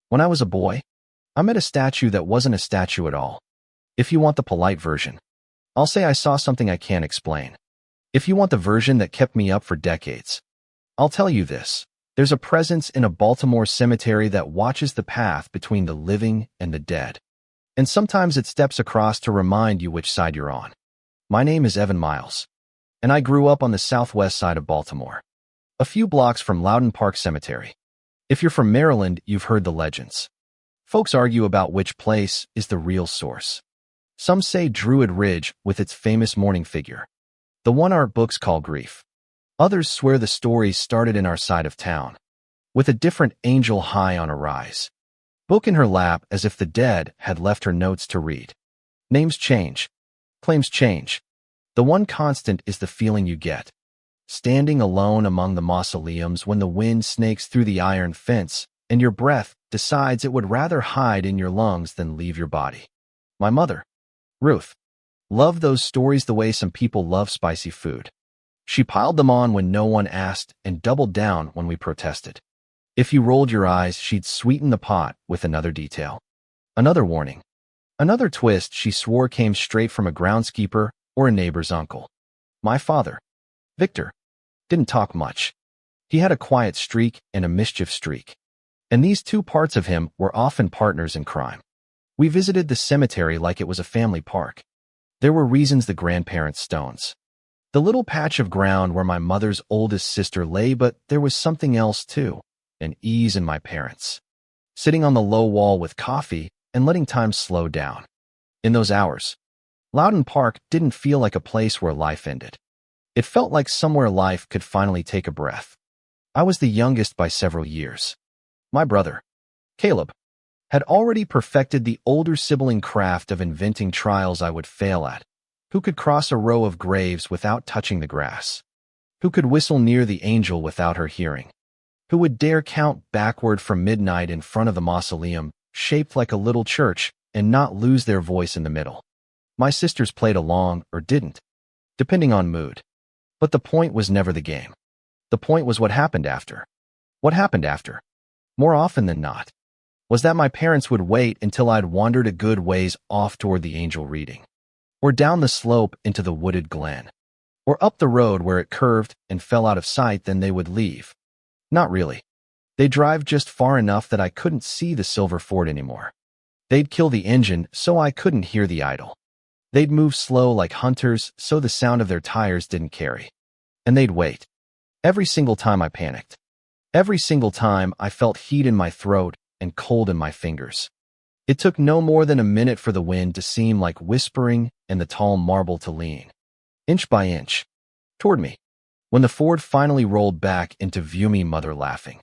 When I was a boy, I met a statue that wasn't a statue at all. If you want the polite version, I'll say I saw something I can't explain. If you want the version that kept me up for decades, I'll tell you this. There's a presence in a Baltimore cemetery that watches the path between the living and the dead. And sometimes it steps across to remind you which side you're on. My name is Evan Miles, and I grew up on the southwest side of Baltimore, a few blocks from Loudon Park Cemetery. If you're from Maryland, you've heard the legends. Folks argue about which place is the real source. Some say Druid Ridge with its famous mourning figure, the one our books call grief. Others swear the story started in our side of town, with a different angel high on a rise, book in her lap as if the dead had left her notes to read. Names change. Claims change. The one constant is the feeling you get, standing alone among the mausoleums when the wind snakes through the iron fence and your breath decides it would rather hide in your lungs than leave your body. My mother, Ruth, loved those stories the way some people love spicy food. She piled them on when no one asked and doubled down when we protested. If you rolled your eyes, she'd sweeten the pot with another detail, another warning, another twist she swore came straight from a groundskeeper or a neighbor's uncle. My father, Victor, didn't talk much. He had a quiet streak and a mischief streak, and these two parts of him were often partners in crime. We visited the cemetery like it was a family park. There were reasons the grandparents' stones, the little patch of ground where my mother's oldest sister lay, but there was something else too, an ease in my parents, sitting on the low wall with coffee and letting time slow down. In those hours, Loudon Park didn't feel like a place where life ended. It felt like somewhere life could finally take a breath. I was the youngest by several years. My brother, Caleb, had already perfected the older sibling craft of inventing trials I would fail at. Who could cross a row of graves without touching the grass? Who could whistle near the angel without her hearing? Who would dare count backward from midnight in front of the mausoleum, shaped like a little church, and not lose their voice in the middle? My sisters played along or didn't, depending on mood. But the point was never the game. The point was what happened after. What happened after, more often than not, was that my parents would wait until I'd wandered a good ways off toward the angel reading, or down the slope into the wooded glen, or up the road where it curved and fell out of sight. Then they would leave. Not really. They'd drive just far enough that I couldn't see the silver Ford anymore. They'd kill the engine so I couldn't hear the idol. They'd move slow like hunters so the sound of their tires didn't carry. And they'd wait. Every single time I panicked. Every single time I felt heat in my throat and cold in my fingers. It took no more than a minute for the wind to seem like whispering and the tall marble to lean, inch by inch, toward me. When the Ford finally rolled back into view, me mother laughing,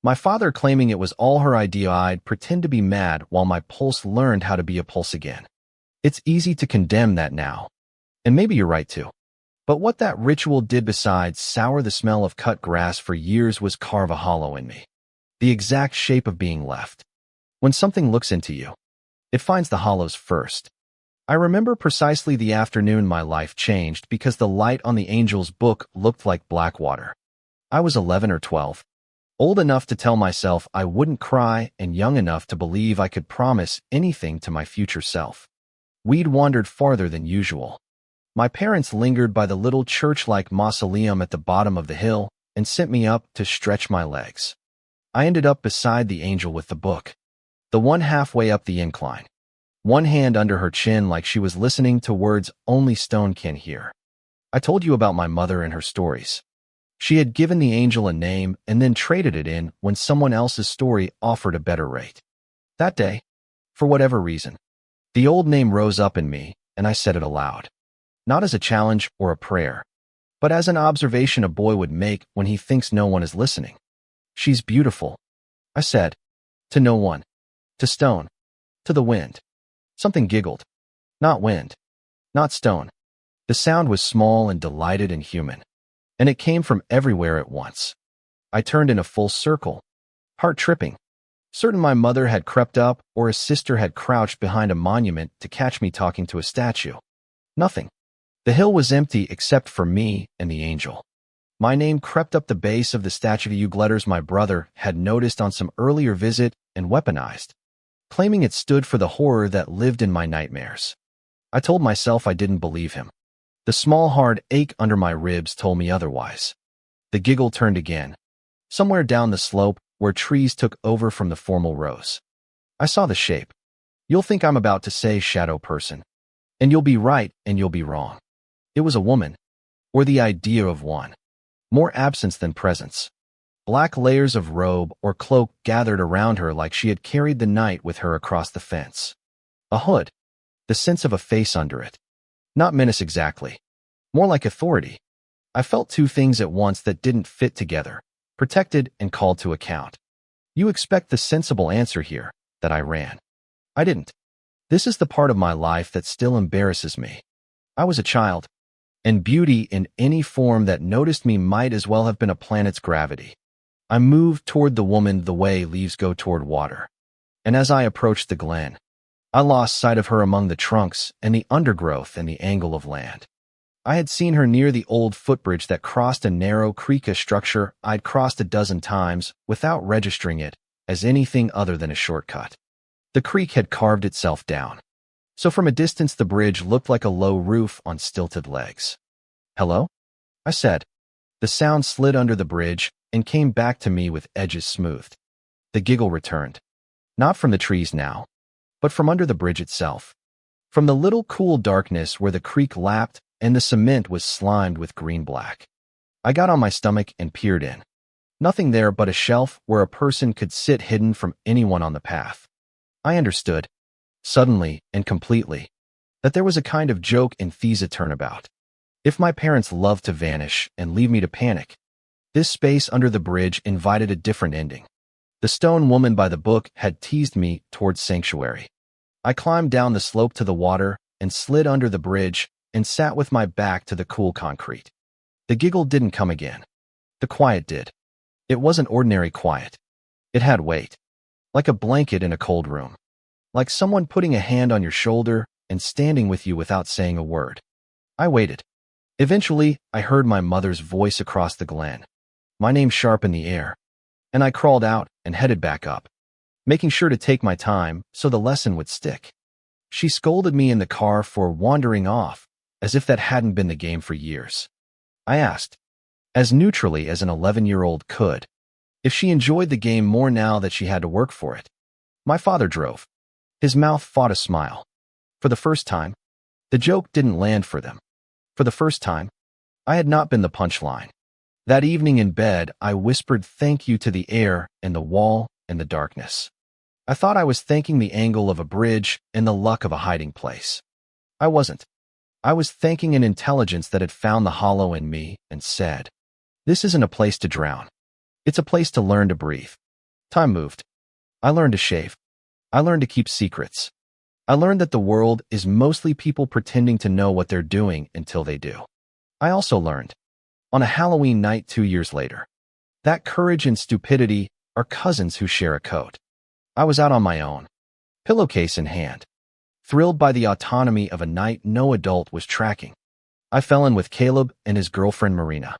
my father claiming it was all her idea, I'd pretend to be mad while my pulse learned how to be a pulse again. It's easy to condemn that now, and maybe you're right too. But what that ritual did besides sour the smell of cut grass for years was carve a hollow in me, the exact shape of being left. When something looks into you, it finds the hollows first. I remember precisely the afternoon my life changed because the light on the angel's book looked like black water. I was 11 or 12, old enough to tell myself I wouldn't cry and young enough to believe I could promise anything to my future self. We'd wandered farther than usual. My parents lingered by the little church-like mausoleum at the bottom of the hill and sent me up to stretch my legs. I ended up beside the angel with the book, the one halfway up the incline, one hand under her chin like she was listening to words only stone can hear. I told you about my mother and her stories. She had given the angel a name and then traded it in when someone else's story offered a better rate. That day, for whatever reason, the old name rose up in me, and I said it aloud. Not as a challenge or a prayer, but as an observation a boy would make when he thinks no one is listening. She's beautiful, I said. To no one. To stone. To the wind. Something giggled. Not wind. Not stone. The sound was small and delighted and human, and it came from everywhere at once. I turned in a full circle, heart tripping, certain my mother had crept up or a sister had crouched behind a monument to catch me talking to a statue. Nothing. The hill was empty except for me and the angel. My name crept up the base of the statue. The letters my brother had noticed on some earlier visit and weaponized, claiming it stood for the horror that lived in my nightmares. I told myself I didn't believe him. The small hard ache under my ribs told me otherwise. The giggle turned again, somewhere down the slope where trees took over from the formal rows. I saw the shape. You'll think I'm about to say shadow person. And you'll be right and you'll be wrong. It was a woman, or the idea of one. More absence than presence. Black layers of robe or cloak gathered around her like she had carried the night with her across the fence. A hood. The sense of a face under it. Not menace exactly. More like authority. I felt two things at once that didn't fit together. Protected and called to account. You expect the sensible answer here, that I ran. I didn't. This is the part of my life that still embarrasses me. I was a child, and beauty in any form that noticed me might as well have been a planet's gravity. I moved toward the woman the way leaves go toward water. And as I approached the glen, I lost sight of her among the trunks and the undergrowth and the angle of land. I had seen her near the old footbridge that crossed a narrow creek, a structure I'd crossed a dozen times without registering it as anything other than a shortcut. The creek had carved itself down, so from a distance the bridge looked like a low roof on stilted legs. "Hello?" I said. The sound slid under the bridge and came back to me with edges smoothed. The giggle returned. Not from the trees now, but from under the bridge itself. From the little cool darkness where the creek lapped and the cement was slimed with green-black. I got on my stomach and peered in. Nothing there but a shelf where a person could sit hidden from anyone on the path. I understood, suddenly and completely, that there was a kind of joke in Thesa turnabout. If my parents loved to vanish and leave me to panic, this space under the bridge invited a different ending. The stone woman by the book had teased me towards sanctuary. I climbed down the slope to the water and slid under the bridge and sat with my back to the cool concrete. The giggle didn't come again. The quiet did. It wasn't ordinary quiet. It had weight. Like a blanket in a cold room. Like someone putting a hand on your shoulder and standing with you without saying a word. I waited. Eventually, I heard my mother's voice across the glen. My name sharp in the air. And I crawled out and headed back up, making sure to take my time so the lesson would stick. She scolded me in the car for wandering off, as if that hadn't been the game for years. I asked, as neutrally as an 11-year-old could, if she enjoyed the game more now that she had to work for it. My father drove. His mouth fought a smile. For the first time, the joke didn't land for them. For the first time, I had not been the punchline. That evening in bed, I whispered thank you to the air and the wall and the darkness. I thought I was thanking the angle of a bridge and the luck of a hiding place. I wasn't. I was thanking an intelligence that had found the hollow in me and said, "This isn't a place to drown. It's a place to learn to breathe." Time moved. I learned to shave. I learned to keep secrets. I learned that the world is mostly people pretending to know what they're doing until they do. I also learned, on a Halloween night 2 years later, that courage and stupidity are cousins who share a coat. I was out on my own, pillowcase in hand, thrilled by the autonomy of a night no adult was tracking. I fell in with Caleb and his girlfriend Marina,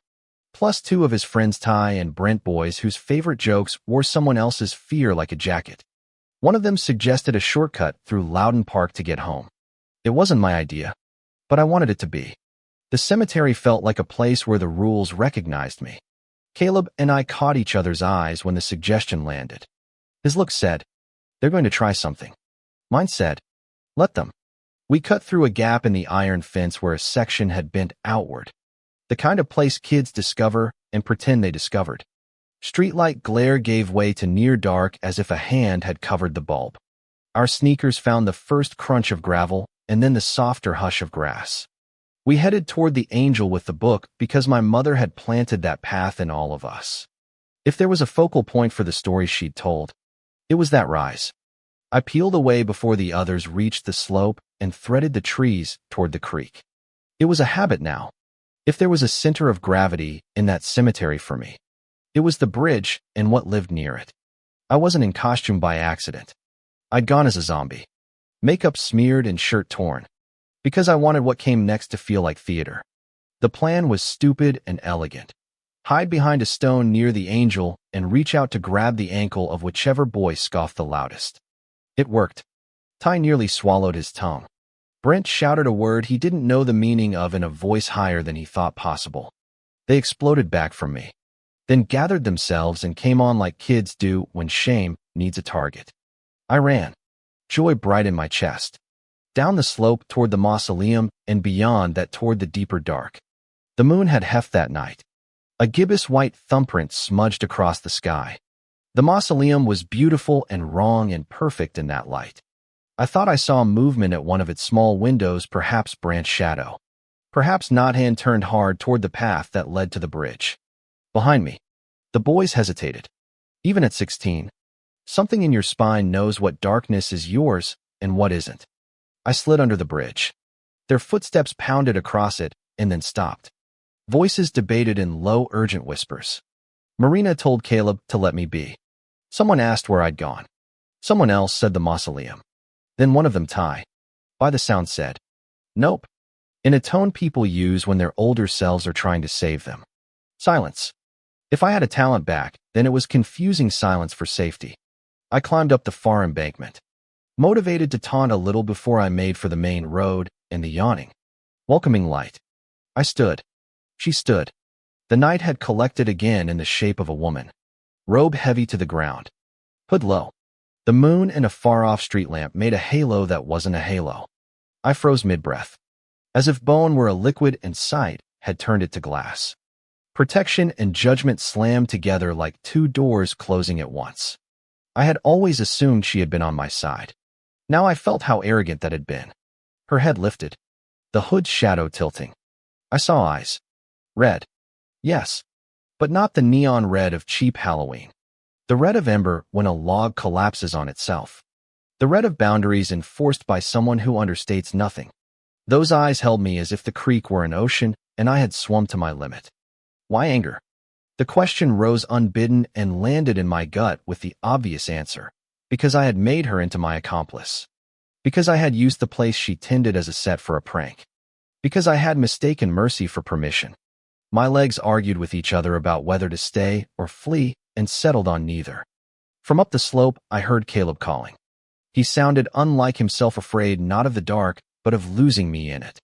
plus 2 of his friends Ty and Brent, boys whose favorite jokes wore someone else's fear like a jacket. One of them suggested a shortcut through Loudon Park to get home. It wasn't my idea, but I wanted it to be. The cemetery felt like a place where the rules recognized me. Caleb and I caught each other's eyes when the suggestion landed. His look said, "They're going to try something." Mine said, "Let them." We cut through a gap in the iron fence where a section had bent outward. The kind of place kids discover and pretend they discovered. Streetlight glare gave way to near dark as if a hand had covered the bulb. Our sneakers found the first crunch of gravel and then the softer hush of grass. We headed toward the angel with the book because my mother had planted that path in all of us. If there was a focal point for the stories she'd told, it was that rise. I peeled away before the others reached the slope and threaded the trees toward the creek. It was a habit now. If there was a center of gravity in that cemetery for me, it was the bridge and what lived near it. I wasn't in costume by accident. I'd gone as a zombie, makeup smeared and shirt torn, because I wanted what came next to feel like theater. The plan was stupid and elegant. hide behind a stone near the angel, and reach out to grab the ankle of whichever boy scoffed the loudest. It worked. Ty nearly swallowed his tongue. Brent shouted a word he didn't know the meaning of in a voice higher than he thought possible. They exploded back from me, then gathered themselves and came on like kids do when shame needs a target. I ran, joy bright in my chest, down the slope toward the mausoleum and beyond that toward the deeper dark. The moon had heft that night. A gibbous white thumbprint smudged across the sky. The mausoleum was beautiful and wrong and perfect in that light. I thought I saw movement at one of its small windows, perhaps Brant's shadow. Perhaps Nothan turned hard toward the path that led to the bridge. Behind me, the boys hesitated. Even at 16, something in your spine knows what darkness is yours and what isn't. I slid under the bridge. Their footsteps pounded across it and then stopped. Voices debated in low, urgent whispers. Marina told Caleb to let me be. Someone asked where I'd gone. Someone else said the mausoleum. Then one of them, Ty, by the sound, said, "Nope," in a tone people use when their older selves are trying to save them. Silence. If I had a talent back, then it was confusing silence for safety. I climbed up the far embankment, motivated to taunt a little before I made for the main road and the yawning, welcoming light. I stood. She stood. The night had collected again in the shape of a woman, robe heavy to the ground, hood low. The moon and a far-off street lamp made a halo that wasn't a halo. I froze mid-breath, as if bone were a liquid and sight had turned it to glass. Protection and judgment slammed together like two doors closing at once. I had always assumed she had been on my side. Now I felt how arrogant that had been. Her head lifted, the hood's shadow tilting. I saw eyes. Red. Yes, but not the neon red of cheap Halloween. The red of ember when a log collapses on itself. The red of boundaries enforced by someone who understates nothing. Those eyes held me as if the creek were an ocean and I had swum to my limit. Why anger? The question rose unbidden and landed in my gut with the obvious answer. Because I had made her into my accomplice. Because I had used the place she tended as a set for a prank. Because I had mistaken mercy for permission. My legs argued with each other about whether to stay or flee and settled on neither. From up the slope, I heard Caleb calling. He sounded unlike himself, afraid not of the dark, but of losing me in it.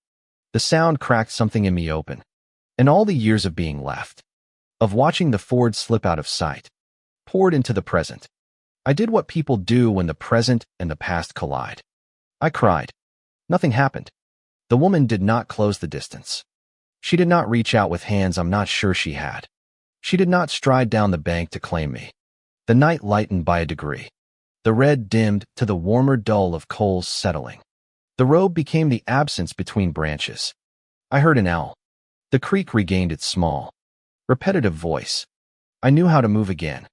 The sound cracked something in me open. And all the years of being left, of watching the Ford slip out of sight, poured into the present. I did what people do when the present and the past collide. I cried. Nothing happened. The woman did not close the distance. She did not reach out with hands I'm not sure she had. She did not stride down the bank to claim me. The night lightened by a degree. The red dimmed to the warmer dull of coals settling. The road became the absence between branches. I heard an owl. The creek regained its small, repetitive voice. I knew how to move again.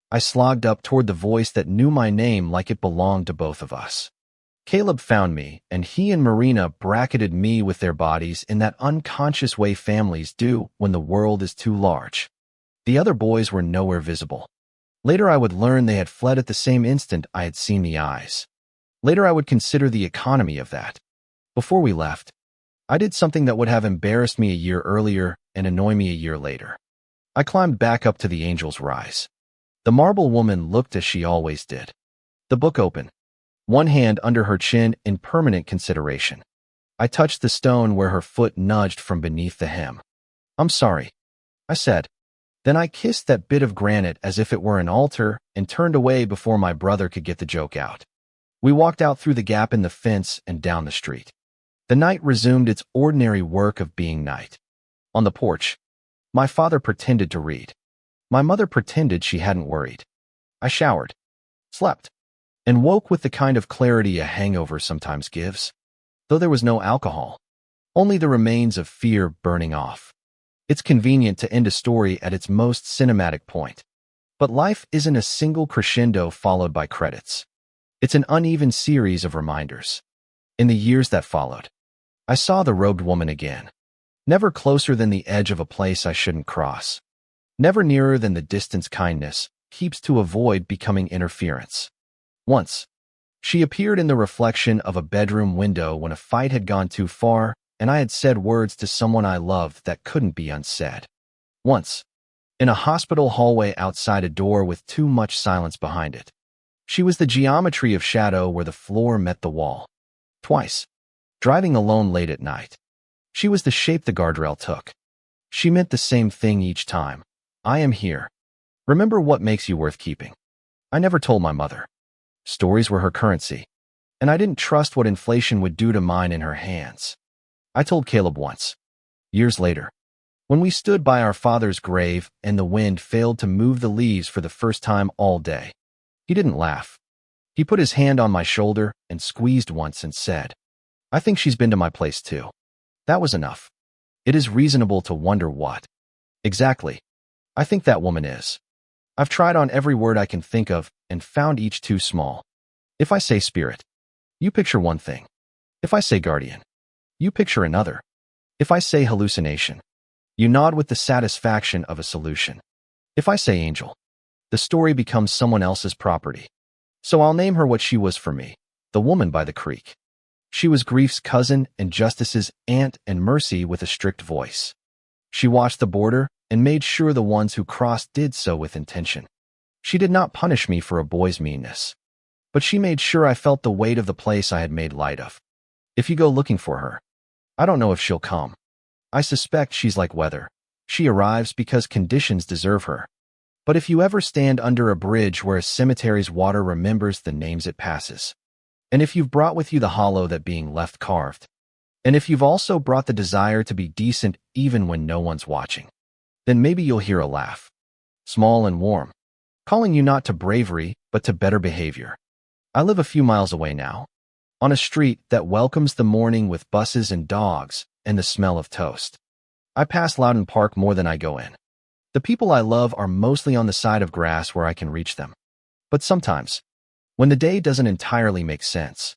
I slogged up toward the voice that knew my name like it belonged to both of us. Caleb found me, and he and Marina bracketed me with their bodies in that unconscious way families do when the world is too large. The other boys were nowhere visible. Later I would learn they had fled at the same instant I had seen the eyes. Later I would consider the economy of that. Before we left, I did something that would have embarrassed me a year earlier and annoy me a year later. I climbed back up to the angel's rise. The marble woman looked as she always did. The book open, one hand under her chin in permanent consideration. I touched the stone where her foot nudged from beneath the hem. "I'm sorry," I said. Then I kissed that bit of granite as if it were an altar and turned away before my brother could get the joke out. We walked out through the gap in the fence and down the street. The night resumed its ordinary work of being night. On the porch, my father pretended to read. My mother pretended she hadn't worried. I showered, slept, and woke with the kind of clarity a hangover sometimes gives. Though there was no alcohol, only the remains of fear burning off. It's convenient to end a story at its most cinematic point. But life isn't a single crescendo followed by credits. It's an uneven series of reminders. In the years that followed, I saw the robed woman again. Never closer than the edge of a place I shouldn't cross. Never nearer than the distance kindness keeps to avoid becoming interference. Once, she appeared in the reflection of a bedroom window when a fight had gone too far and I had said words to someone I loved that couldn't be unsaid. Once, In a hospital hallway outside a door with too much silence behind it. She was the geometry of shadow where the floor met the wall. Twice. Driving alone late at night. She was the shape the guardrail took. She meant the same thing each time. I am here. Remember what makes you worth keeping. I never told my mother. Stories were her currency. And I didn't trust what inflation would do to mine in her hands. I told Caleb once. Years later. When we stood by our father's grave and the wind failed to move the leaves for the first time all day. He didn't laugh. He put his hand on my shoulder and squeezed once and said, I think she's been to my place too. That was enough. It is reasonable to wonder what. Exactly. I think that woman is. I've tried on every word I can think of and found each too small. If I say spirit, you picture one thing. If I say guardian, you picture another. If I say hallucination, you nod with the satisfaction of a solution. If I say angel, the story becomes someone else's property. So I'll name her what she was for me, the woman by the creek. She was grief's cousin and justice's aunt and mercy with a strict voice. She watched the border and made sure the ones who crossed did so with intention. She did not punish me for a boy's meanness. But she made sure I felt the weight of the place I had made light of. If you go looking for her, I don't know if she'll come. I suspect she's like weather. She arrives because conditions deserve her. But if you ever stand under a bridge where a cemetery's water remembers the names it passes, and if you've brought with you the hollow that being left carved, and if you've also brought the desire to be decent even when no one's watching, then maybe you'll hear a laugh, small and warm, calling you not to bravery, but to better behavior. I live a few miles away now, on a street that welcomes the morning with buses and dogs and the smell of toast. I pass Loudon Park more than I go in. The people I love are mostly on the side of grass where I can reach them. But sometimes, when the day doesn't entirely make sense,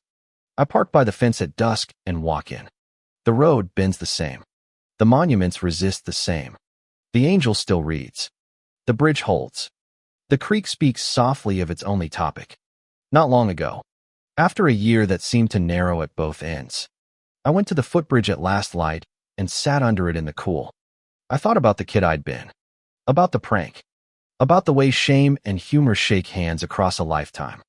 I park by the fence at dusk and walk in. The road bends the same. The monuments resist the same. The angel still reads. The bridge holds. The creek speaks softly of its only topic. Not long ago, after a year that seemed to narrow at both ends, I went to the footbridge at last light and sat under it in the cool. I thought about the kid I'd been. About the prank. About the way shame and humor shake hands across a lifetime.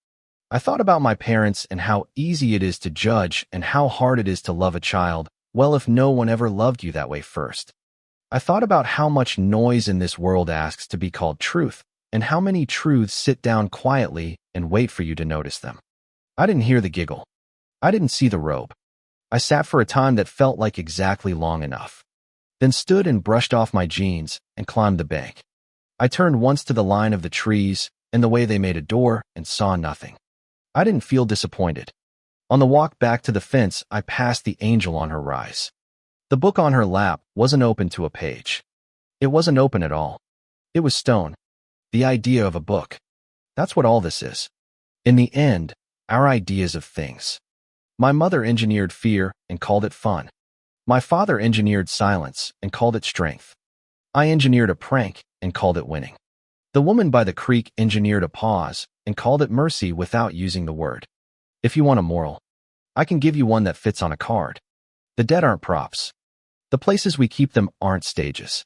I thought about my parents and how easy it is to judge and how hard it is to love a child, well, if no one ever loved you that way first. I thought about how much noise in this world asks to be called truth, and how many truths sit down quietly and wait for you to notice them. I didn't hear the giggle. I didn't see the robe. I sat for a time that felt like exactly long enough. Then stood and brushed off my jeans and climbed the bank. I turned once to the line of the trees and the way they made a door and saw nothing. I didn't feel disappointed. On the walk back to the fence, I passed the angel on her rise. The book on her lap wasn't open to a page. It wasn't open at all. It was stone. The idea of a book. That's what all this is. In the end, our ideas of things. My mother engineered fear and called it fun. My father engineered silence and called it strength. I engineered a prank and called it winning. The woman by the creek engineered a pause and called it mercy without using the word. If you want a moral, I can give you one that fits on a card. The dead aren't props. The places we keep them aren't stages.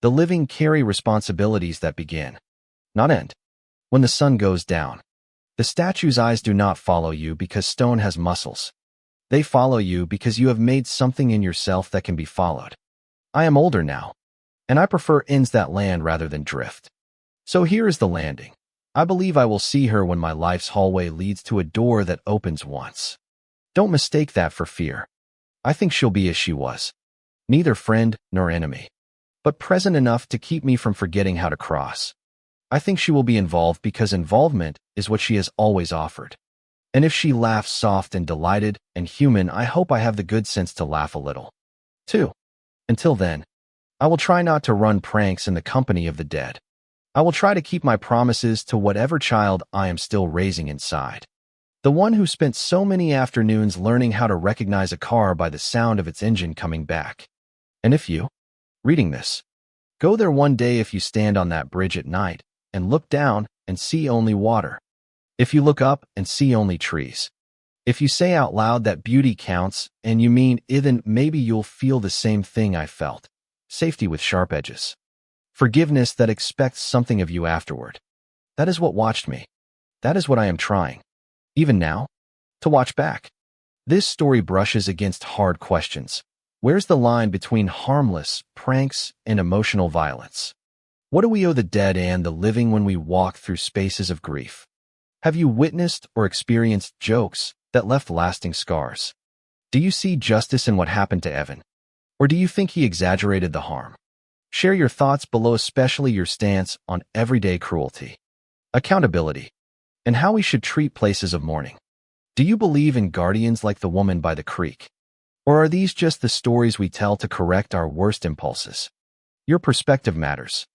The living carry responsibilities that begin, not end, when the sun goes down. The statue's eyes do not follow you because stone has muscles. They follow you because you have made something in yourself that can be followed. I am older now, and I prefer ends that land rather than drift. So here is the landing. I believe I will see her when my life's hallway leads to a door that opens once. Don't mistake that for fear. I think she'll be as she was. Neither friend nor enemy, but present enough to keep me from forgetting how to cross. I think she will be involved because involvement is what she has always offered. And if she laughs soft and delighted and human, I hope I have the good sense to laugh a little, too. Until then, I will try not to run pranks in the company of the dead. I will try to keep my promises to whatever child I am still raising inside. The one who spent so many afternoons learning how to recognize a car by the sound of its engine coming back. And if you, reading this, go there one day, if you stand on that bridge at night and look down and see only water. If you look up and see only trees. If you say out loud that beauty counts and you mean it, then maybe you'll feel the same thing I felt. Safety with sharp edges. Forgiveness that expects something of you afterward. That is what watched me. That is what I am trying, even now, to watch back. This story brushes against hard questions. Where's the line between harmless pranks and emotional violence? What do we owe the dead and the living when we walk through spaces of grief? Have you witnessed or experienced jokes that left lasting scars? Do you see justice in what happened to Evan? Or do you think he exaggerated the harm? Share your thoughts below, especially your stance on everyday cruelty, accountability, and how we should treat places of mourning. Do you believe in guardians like the woman by the creek? Or are these just the stories we tell to correct our worst impulses? Your perspective matters.